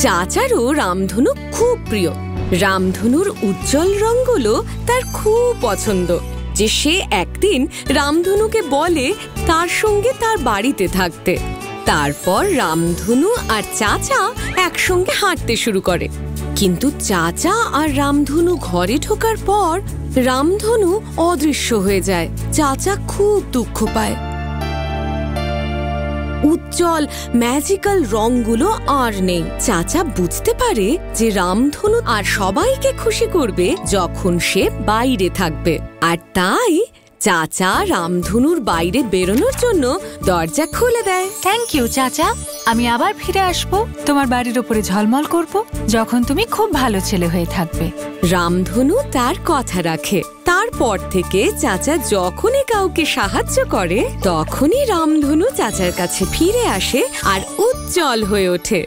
চাচারও রামধনু খুব প্রিয়। রামধনুর উজ্জ্বল রঙগুলো তার খুব পছন্দ, যে সে একদিন রামধনুকে বলে তার সঙ্গে তার বাড়িতে থাকতে। তারপর রামধনু আর চাচা একসঙ্গে হাঁটতে শুরু করে। কিন্তু চাচা আর রামধনু ঘরে ঢোকার পর রামধনু অদৃশ্য হয়ে যায়। চাচা খুব দুঃখ পায়। উজ্জ্বল ম্যাজিক্যাল রংগুলো আর নেই। চাচা বুঝতে পারে যে রামধনু আর সবাইকে খুশি করবে যখন সে বাইরে থাকবে, আর তাই চাচা রামধনুর বাইরে বেরোনোর জন্য দরজা খুলে দেয়। থ্যাংক ইউ চাচা, আমি আবার ফিরে আসবো তোমার বাড়ির ওপরে ঝলমল করব যখন তুমি খুব ভালো ছেলে হয়ে থাকবে। রামধনু তার কথা রাখে। তারপর থেকে চাচা যখনই কাউকে সাহায্য করে তখনই রামধনু চাচার কাছে ফিরে আসে আর উজ্জ্বল হয়ে ওঠে।